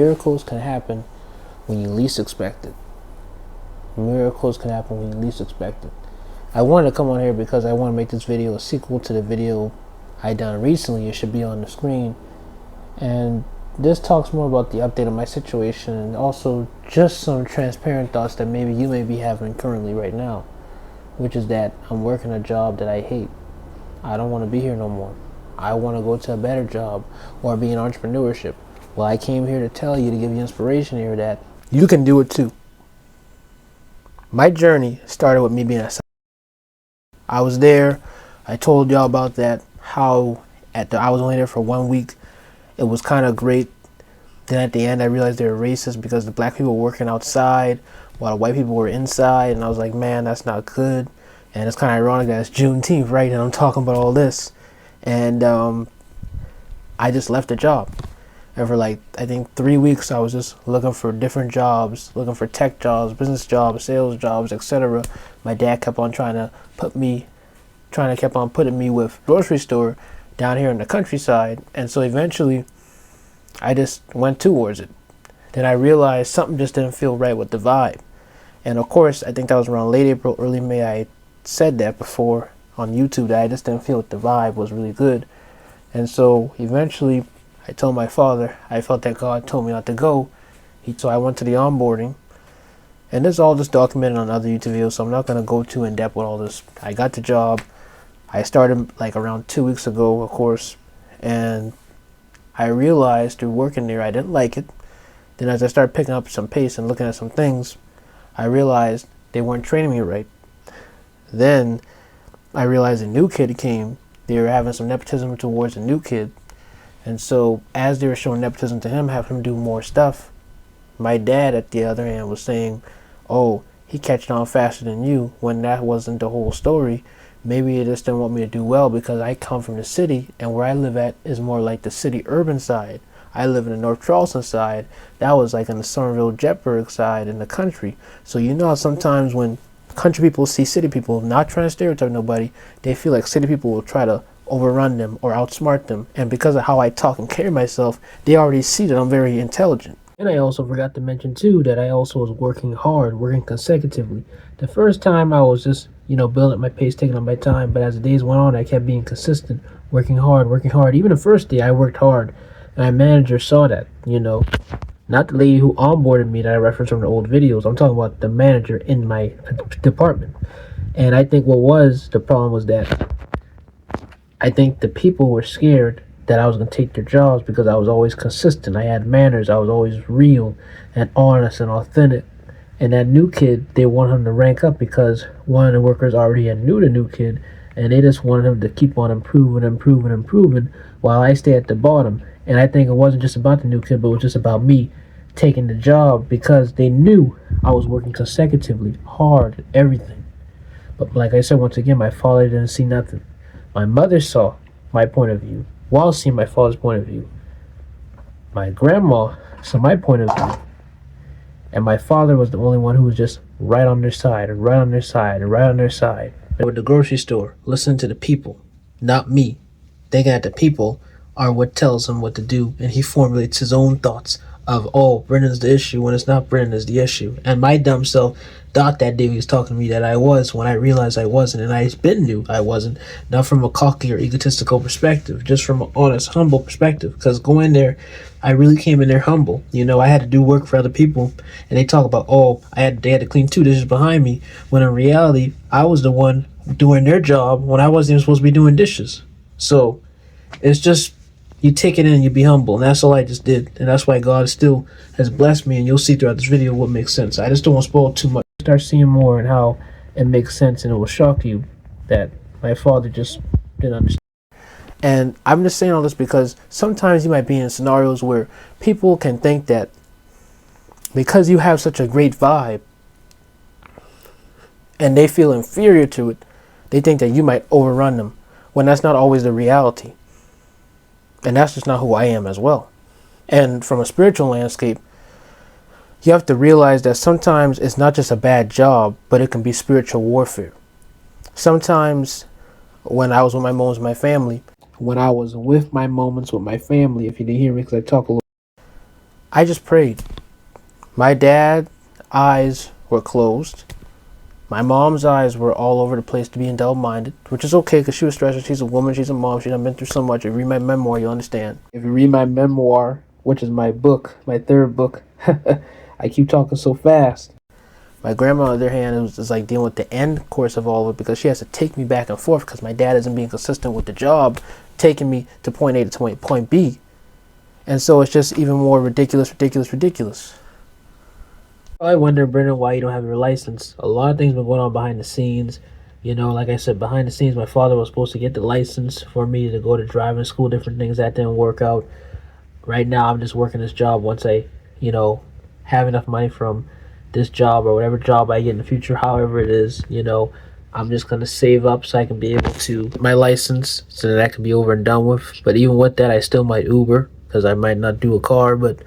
Miracles can happen when you least expect it. Miracles can happen when you least expect it. I wanted to come on here because I want to make this video a sequel to the video I done recently. It should be on the screen. And this talks more about the update of my situation and also just some transparent thoughts that maybe you may be having currently right now, which is that I'm working a job that I hate. I don't want to be here no more. I want to go to a better job or be in entrepreneurship. Well, I came here to tell you, to give you inspiration here, that you can do it too. My journey started with me being a I was there. I told y'all about that, how I was only there for 1 week. It was kind of great. Then at the end I realized they were racist because the black people were working outside while the white people were inside, and I was like, man, that's not good. And it's kind of ironic that it's Juneteenth, right? And I'm talking about all this. And I just left the job. And for like, I think 3 weeks, I was just looking for different jobs, looking for tech jobs, business jobs, sales jobs, etc. My dad kept on putting me with grocery store down here in the countryside. And so eventually I just went towards it. Then I realized something just didn't feel right with the vibe. And of course, I think that was around late April, early May. I said that before on YouTube, that I just didn't feel that the vibe was really good. And so eventually I told my father I felt that God told me not to go. So I went to the onboarding. And this is all just documented on other YouTube videos, so I'm not going to go too in depth with all this. I got the job. I started like around 2 weeks ago, of course. And I realized through working there, I didn't like it. Then as I started picking up some pace and looking at some things, I realized they weren't training me right. Then I realized a new kid came. They were having some nepotism towards a new kid. And so as they were showing nepotism to him, having him do more stuff, my dad at the other end was saying, oh, he catching on faster than you, when that wasn't the whole story. Maybe they just didn't want me to do well because I come from the city, and where I live at is more like the city urban side. I live in the North Charleston side. That was like in the Somerville, Jetburg side in the country. So you know how sometimes when country people see city people, not trying to stereotype nobody, they feel like city people will try to overrun them or outsmart them. And because of how I talk and carry myself, they already see that I'm very intelligent. And I also forgot to mention too that I also was working hard, working consecutively. The first time I was just, building up my pace, taking up my time. But as the days went on, I kept being consistent, working hard. Even the first day I worked hard. And my manager saw that, Not the lady who onboarded me that I referenced from the old videos. I'm talking about the manager in my department. And I think the problem was that I think the people were scared that I was going to take their jobs because I was always consistent. I had manners. I was always real and honest and authentic. And that new kid, they wanted him to rank up because one of the workers already knew the new kid, and they just wanted him to keep on improving while I stay at the bottom. And I think it wasn't just about the new kid, but it was just about me taking the job because they knew I was working consecutively, hard, everything. But like I said, once again, my father didn't see nothing. My mother saw my point of view while seeing my father's point of view. My grandma saw my point of view. And my father was the only one who was just right on their side. With the grocery store, listening to the people, not me, thinking that the people are what tells him what to do, and he formulates his own thoughts of, oh, Brennan's the issue when it's not Brennan is the issue. And my dumb self thought that day he was talking to me that I was, when I realized I wasn't, and I knew I wasn't, not from a cocky or egotistical perspective, just from an honest, humble perspective. Because going there, I really came in there humble. I had to do work for other people, and they talk about, oh, they had to clean 2 dishes behind me, when in reality, I was the one doing their job when I wasn't even supposed to be doing dishes. So it's just, you take it in and you be humble, and that's all I just did. And that's why God still has blessed me, and you'll see throughout this video what makes sense. I just don't want to spoil too much. Start seeing more and how it makes sense, and it will shock you that my father just didn't understand. And I'm just saying all this because sometimes you might be in scenarios where people can think that because you have such a great vibe and they feel inferior to it, they think that you might overrun them, when that's not always the reality. And that's just not who I am as well. And from a spiritual landscape, you have to realize that sometimes it's not just a bad job, but it can be spiritual warfare. Sometimes when I was with my moments with my family, if you didn't hear me because I talk a little, I just prayed. My dad's eyes were closed. My mom's eyes were all over the place to being double-minded, which is okay because she was stressed. She's a woman. She's a mom. She's been through so much. If you read my memoir, you'll understand. If you read my memoir, which is my book, my third book, I keep talking so fast. My grandma, on the other hand, is like dealing with the end course of all of it because she has to take me back and forth because my dad isn't being consistent with the job, taking me to point A to point B. And so it's just even more ridiculous. I wonder, Brendan, why you don't have your license. A lot of things been going on behind the scenes. You know, like I said, behind the scenes, my father was supposed to get the license for me to go to driving school, different things. That didn't work out. Right now, I'm just working this job. Once I, have enough money from this job or whatever job I get in the future, however it is, I'm just going to save up so I can be able to get my license so that I can be over and done with. But even with that, I still might Uber because I might not do a car, but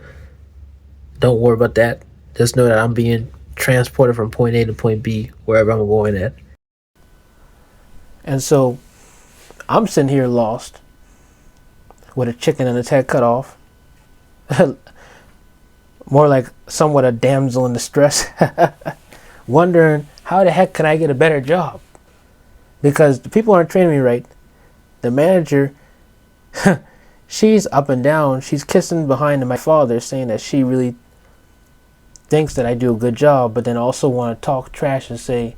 don't worry about that. Just know that I'm being transported from point A to point B, wherever I'm going at. And so, I'm sitting here lost, with a chicken and its head cut off. More like somewhat a damsel in distress. Wondering, how the heck can I get a better job? Because the people aren't training me right. The manager, she's up and down. She's kissing behind my father, saying that she really thinks that I do a good job, but then also want to talk trash and say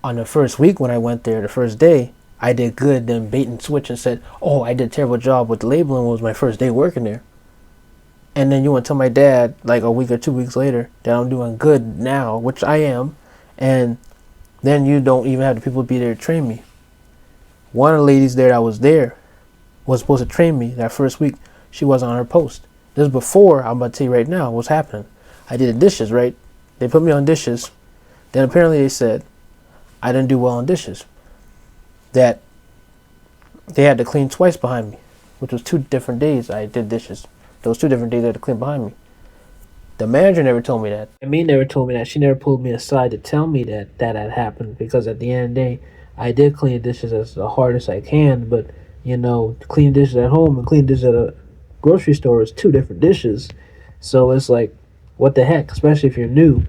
on the first week when I went there, the first day, I did good, then bait and switch and said, oh, I did a terrible job with the labeling. It was my first day working there. And then you want to tell my dad like a week or 2 weeks later that I'm doing good now, which I am, and then you don't even have the people be there to train me. One of the ladies that was supposed to train me that first week. She wasn't on her post. This is before, I'm about to tell you right now what's happening. I did the dishes, right? They put me on dishes. Then apparently they said I didn't do well on dishes. That they had to clean twice behind me, which was 2 different days I did dishes. Those 2 different days they had to clean behind me. The manager never told me that. And me never told me that. She never pulled me aside to tell me that had happened, because at the end of the day, I did clean dishes as the hardest I can, but, clean dishes at home and clean dishes at a grocery store is 2 different dishes. So it's like, what the heck, especially if you're new,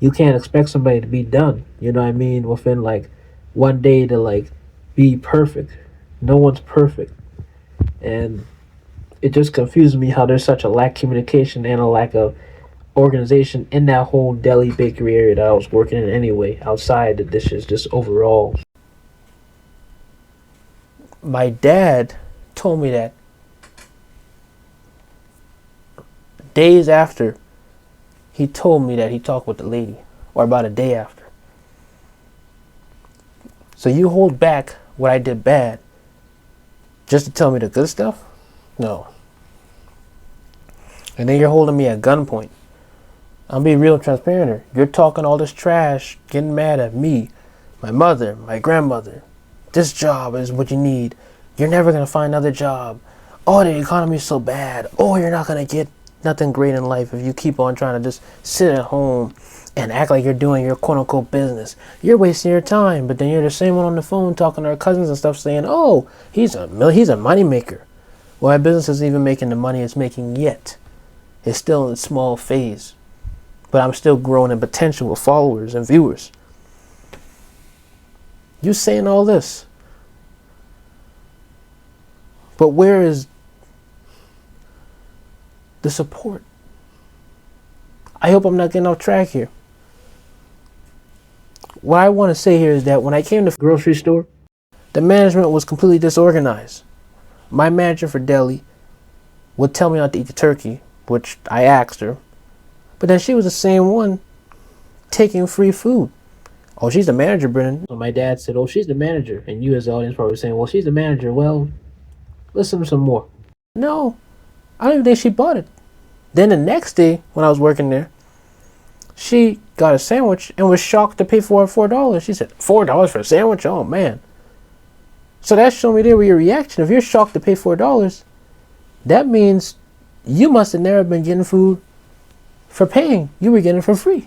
you can't expect somebody to be done, within like 1 day to be perfect. No one's perfect. And it just confuses me how there's such a lack of communication and a lack of organization in that whole deli bakery area that I was working in anyway, outside the dishes, just overall. My dad told me that days after he told me that he talked with the lady, or about a day after. So you hold back what I did bad just to tell me the good stuff? No. And then you're holding me at gunpoint. I'm being real transparent here. You're talking all this trash, getting mad at me, my mother, my grandmother. This job is what you need. You're never going to find another job. Oh, the economy's so bad. Oh, you're not going to get nothing great in life if you keep on trying to just sit at home and act like you're doing your quote-unquote business. You're wasting your time, but then you're the same one on the phone talking to our cousins and stuff saying, oh, he's a money maker. Well, my business isn't even making the money it's making yet. It's still in a small phase. But I'm still growing in potential with followers and viewers. You saying all this. But where is the support? I hope I'm not getting off track here. What I want to say here is that when I came to the grocery store, the management was completely disorganized. My manager for deli would tell me not to eat the turkey, which I asked her. But then she was the same one taking free food. Oh, she's the manager, Brennan. So my dad said, oh, she's the manager. And you as the audience probably saying, well, she's the manager. Well, listen to some more. No, I don't even think she bought it. Then the next day when I was working there, she got a sandwich and was shocked to pay for it $4. She said, $4 for a sandwich? Oh, man. So that showed me there with your reaction. If you're shocked to pay $4, that means you must have never been getting food for paying. You were getting it for free.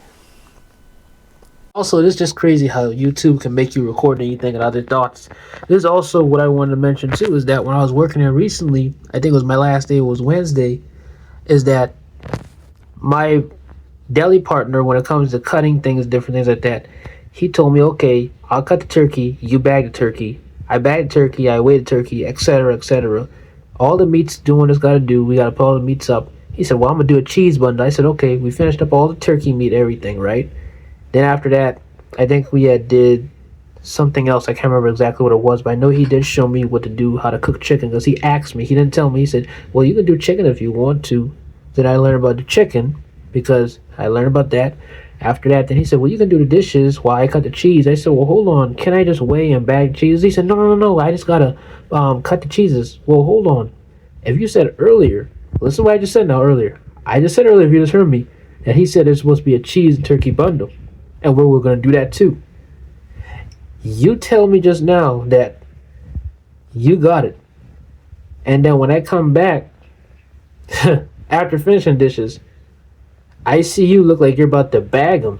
Also, it's just crazy how YouTube can make you record anything and other thoughts. There's also what I wanted to mention too, is that when I was working there recently, I think it was my last day, it was Wednesday, is that my deli partner, when it comes to cutting things, different things like that, he told me, okay, I'll cut the turkey, you bag the turkey. I bag the turkey, I weigh the turkey, etc., etc. All the meat's doing it's got to do. We got to put all the meats up. He said, well, I'm going to do a cheese bundle. I said, okay, we finished up all the turkey meat, everything, right? Then after that, I think we had did something else. I can't remember exactly what it was, but I know he did show me what to do, how to cook chicken, because he asked me. He didn't tell me. He said, well, you can do chicken if you want to. Then I learned about the chicken because I learned about that. After that, then he said, well, you can do the dishes while I cut the cheese. I said, well, hold on. Can I just weigh and bag cheese? He said, no. I just got to cut the cheeses. Well, hold on. If you said earlier, listen to what I just said now earlier. I just said earlier, if you just heard me, that he said there's supposed to be a cheese and turkey bundle. And we're going to do that too. You tell me just now that you got it. And then when I come back, after finishing dishes, I see you look like you're about to bag them.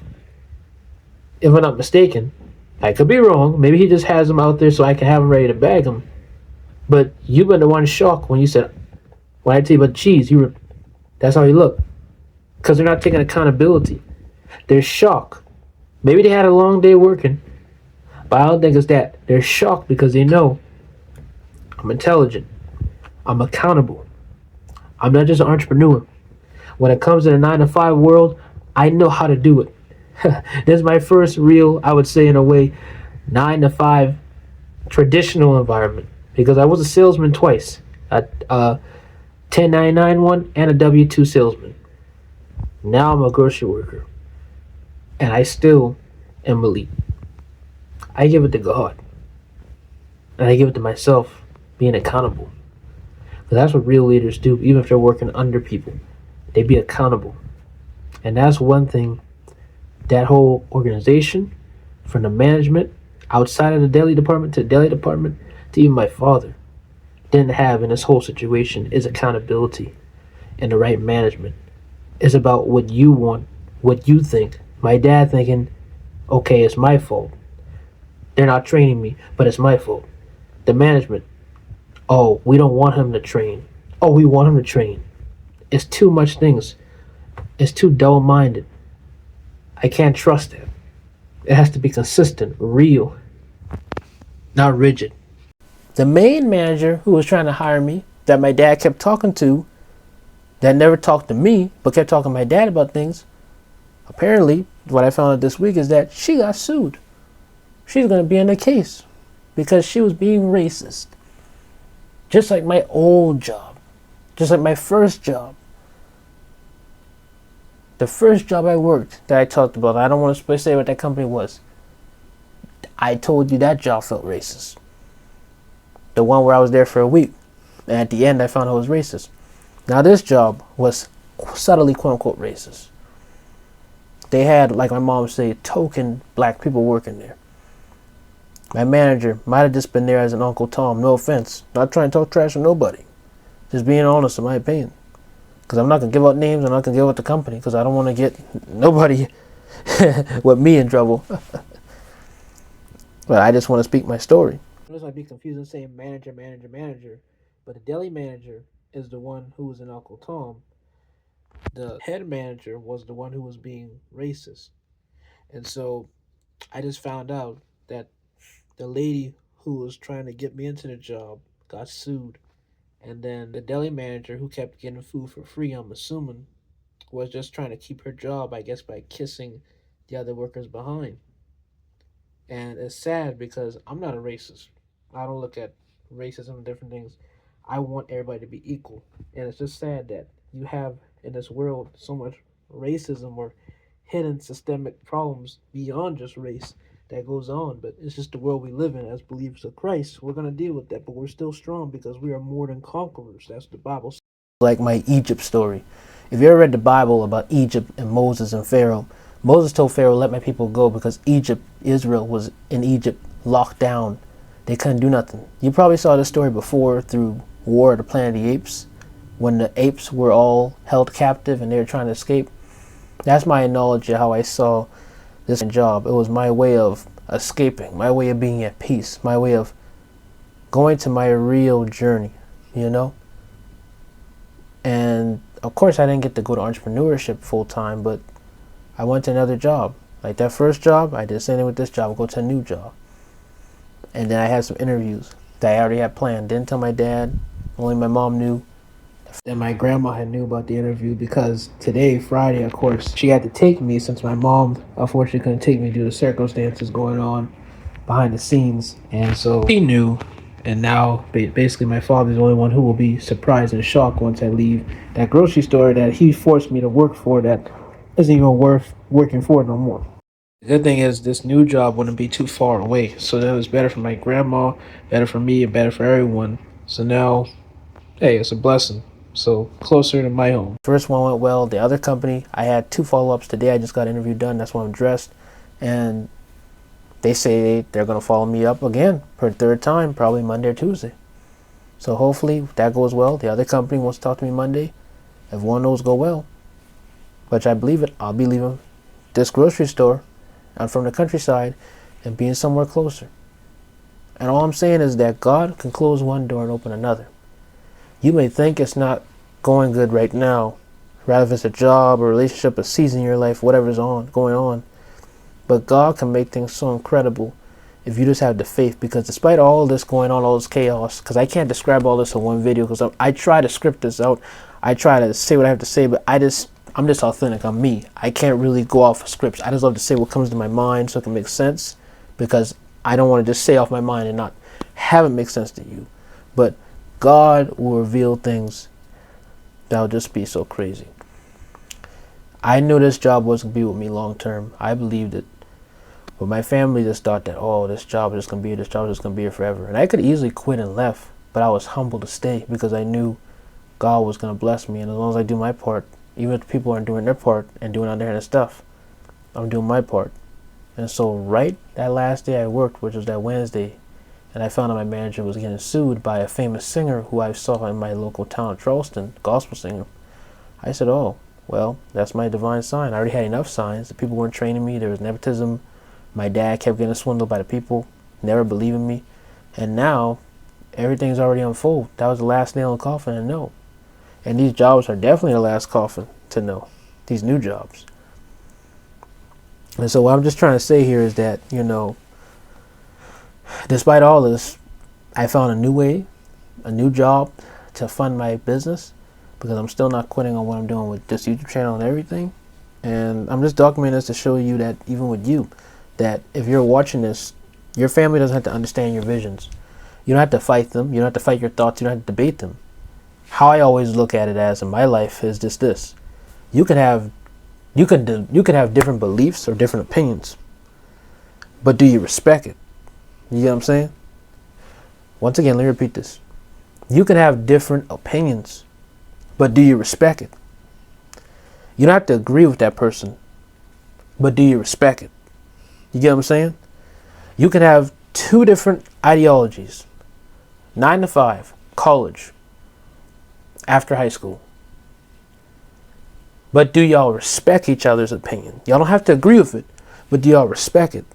If I'm not mistaken. I could be wrong. Maybe he just has them out there so I can have them ready to bag them. But you've been the one shocked when you said, when I tell you about the cheese, that's how you look. Because they're not taking accountability. They're shocked. Maybe they had a long day working. But I don't think it's that. They're shocked because they know I'm intelligent. I'm accountable. I'm not just an entrepreneur. When it comes to the 9-to-5 world, I know how to do it. This is my first real, I would say in a way, 9-to-5 traditional environment. Because I was a salesman twice. A 1099 one and a W-2 salesman. Now I'm a grocery worker. And I still am elite. I give it to God. And I give it to myself, being accountable. Because that's what real leaders do, even if they're working under people. They be accountable. And that's one thing that whole organization, from the management, outside of the deli department to the deli department, to even my father, didn't have in this whole situation is accountability and the right management. It's about what you want, what you think. My dad thinking, okay, it's my fault. They're not training me, but it's my fault. The management, oh, we don't want him to train. Oh, we want him to train. It's too much things. It's too dull-minded. I can't trust it. It has to be consistent, real, not rigid. The main manager who was trying to hire me, that my dad kept talking to, that never talked to me, but kept talking to my dad about things, apparently, what I found out this week is that she got sued. She's going to be in the case because she was being racist. Just like my old job. Just like my first job. The first job I worked that I talked about, I don't want to say what that company was. I told you that job felt racist. The one where I was there for a week. And at the end I found out it was racist. Now this job was subtly quote unquote racist. They had, like my mom would say, token black people working there. My manager might have just been there as an Uncle Tom, no offense. Not trying to talk trash to nobody. Just being honest in my opinion. Because I'm not going to give out names, I'm not going to give out the company, because I don't want to get nobody with me in trouble. But I just want to speak my story. This might be confusing saying manager, but the deli manager is the one who was in Uncle Tom. The head manager was the one who was being racist. And so I just found out that the lady who was trying to get me into the job got sued. And then the deli manager who kept getting food for free, I'm assuming, was just trying to keep her job, I guess, by kissing the other workers behind. And it's sad because I'm not a racist. I don't look at racism and different things. I want everybody to be equal. And it's just sad that you have in this world so much racism or hidden systemic problems beyond just race that goes on. But it's just the world we live in as believers of Christ. We're going to deal with that, but we're still strong because we are more than conquerors. That's the Bible. Like my Egypt story. If you ever read the Bible about Egypt and Moses and Pharaoh, Moses told Pharaoh, let my people go, because Israel was in Egypt, locked down. They couldn't do nothing. You probably saw this story before through War of the Planet of the Apes, when the apes were all held captive and they were trying to escape. That's my analogy of how I saw this job. It was my way of escaping, my way of being at peace, my way of going to my real journey, you know? And of course, I didn't get to go to entrepreneurship full time, but I went to another job. Like that first job, I did the same thing with this job. I'll go to a new job. And then I had some interviews that I already had planned. Didn't tell my dad. Only my mom knew. And my grandma had knew about the interview because today, Friday, of course, she had to take me since my mom unfortunately couldn't take me due to circumstances going on behind the scenes. And so she knew. And now, basically, my father's the only one who will be surprised and shocked once I leave that grocery store that he forced me to work for that isn't even worth working for no more. The good thing is this new job wouldn't be too far away. So that was better for my grandma, better for me, and better for everyone. So now, hey, it's a blessing. So closer to my home. First one went well. The other company, I had 2 follow-ups today. I just got an interview done. That's why I'm dressed. And they say they're going to follow me up again for a 3rd time, probably Monday or Tuesday. So hopefully that goes well. The other company wants to talk to me Monday. If one of those go well, which I believe it, I'll be leaving this grocery store. I'm from the countryside and being somewhere closer. And all I'm saying is that God can close one door and open another. You may think it's not going good right now, rather if it's a job, a relationship, a season in your life, whatever's going on. But God can make things so incredible if you just have the faith. Because despite all this going on, all this chaos, because I can't describe all this in one video, because I try to script this out. I try to say what I have to say, but I'm just authentic. I'm me. I can't really go off of scripts. I just love to say what comes to my mind so it can make sense, because I don't want to just say off my mind and not have it make sense to you. But God will reveal things that'll just be so crazy. I knew this job wasn't going to be with me long term. I believed it. But my family just thought that, oh, this job is just going to be here. This job is just going to be here forever. And I could easily quit and left, but I was humbled to stay because I knew God was going to bless me. And as long as I do my part, even if people aren't doing their part and doing all their stuff, I'm doing my part. And so right that last day I worked, which was that Wednesday, and I found out my manager was getting sued by a famous singer who I saw in my local town of Charleston, gospel singer. I said, oh, well, that's my divine sign. I already had enough signs. The people weren't training me. There was nepotism. My dad kept getting swindled by the people, never believing me. And now everything's already unfolded. That was the last nail in the coffin, and no. And these jobs are definitely the last coffin to know. These new jobs. And so what I'm just trying to say here is that, despite all this, I found a new way, a new job to fund my business, because I'm still not quitting on what I'm doing with this YouTube channel and everything. And I'm just documenting this to show you that even with you, that if you're watching this, your family doesn't have to understand your visions. You don't have to fight them. You don't have to fight your thoughts. You don't have to debate them. How I always look at it as in my life is just this. You could have different beliefs or different opinions, but do you respect it? You get what I'm saying? Once again, let me repeat this. You can have different opinions, but do you respect it? You don't have to agree with that person, but do you respect it? You get what I'm saying? You can have 2 different ideologies. 9 to 5, college, after high school. But do y'all respect each other's opinion? Y'all don't have to agree with it, but do y'all respect it?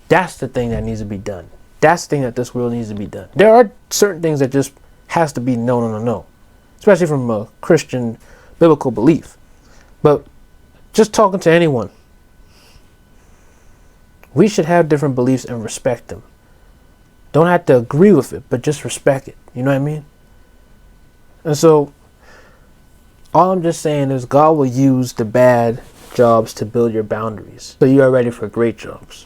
That's the thing that needs to be done. That's the thing that this world needs to be done. There are certain things that just has to be no. Especially from a Christian biblical belief. But just talking to anyone, we should have different beliefs and respect them. Don't have to agree with it, but just respect it. You know what I mean? And so, all I'm just saying is God will use the bad jobs to build your boundaries, so you are ready for great jobs.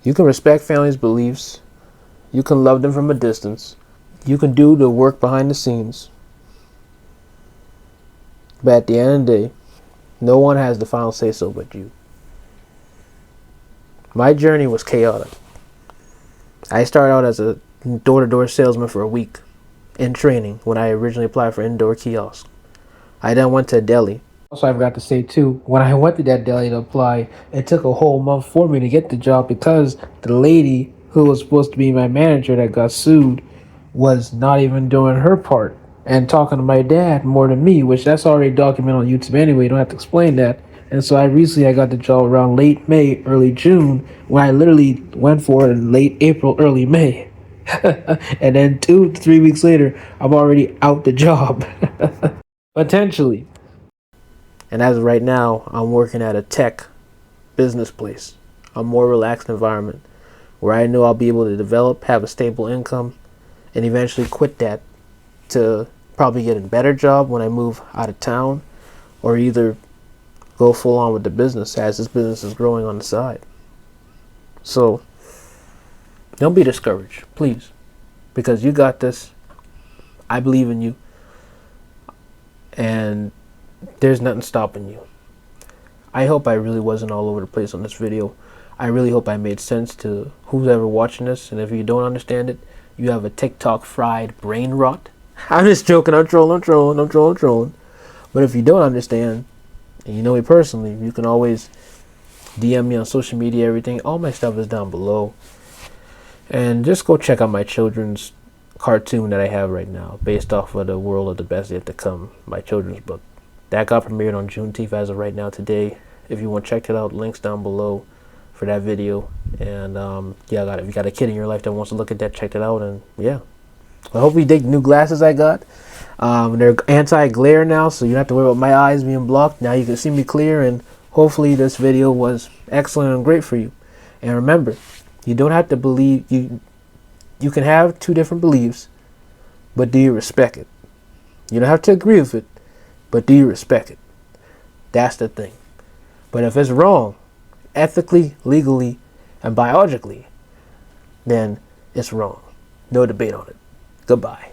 You can respect families' beliefs. You can love them from a distance. You can do the work behind the scenes. But at the end of the day, no one has the final say-so but you. My journey was chaotic. I started out as a door-to-door salesman for a week in training when I originally applied for indoor kiosk. I then went to a deli. Also, I forgot to say too, when I went to that deli to apply, it took a whole month for me to get the job because the lady who was supposed to be my manager that got sued was not even doing her part and talking to my dad more than me, which that's already documented on YouTube anyway. You don't have to explain that. And so I got the job around late May, early June, when I literally went for it in late April, early May. And then 2 to 3 weeks later, I'm already out the job. Potentially. And as of right now, I'm working at a tech business place, a more relaxed environment where I know I'll be able to develop, have a stable income, and eventually quit that to probably get a better job when I move out of town, or either go full on with the business as this business is growing on the side. So don't be discouraged, please, because you got this. I believe in you, and there's nothing stopping you. I hope I really wasn't all over the place on this video. I really hope I made sense to who's ever watching this, and if you don't understand it, you have a TikTok fried brain rot. I'm just joking, I'm trolling. But if you don't understand, and you know me personally, you can always DM me on social media, everything. All my stuff is down below. And just go check out my children's cartoon that I have right now, based off of The World of the Best Yet to Come, my children's book. That got premiered on Juneteenth as of right now today. If you want to check it out, links down below for that video. And yeah, if you got a kid in your life that wants to look at that, check it out. And yeah, I hope you dig the new glasses I got. They're anti-glare now, so you don't have to worry about my eyes being blocked. Now you can see me clear, and hopefully this video was excellent and great for you. And remember, you don't have to believe, you can have two different beliefs, but do you respect it? You don't have to agree with it, but do you respect it? That's the thing. But if it's wrong, ethically, legally, and biologically, then it's wrong. No debate on it. Goodbye.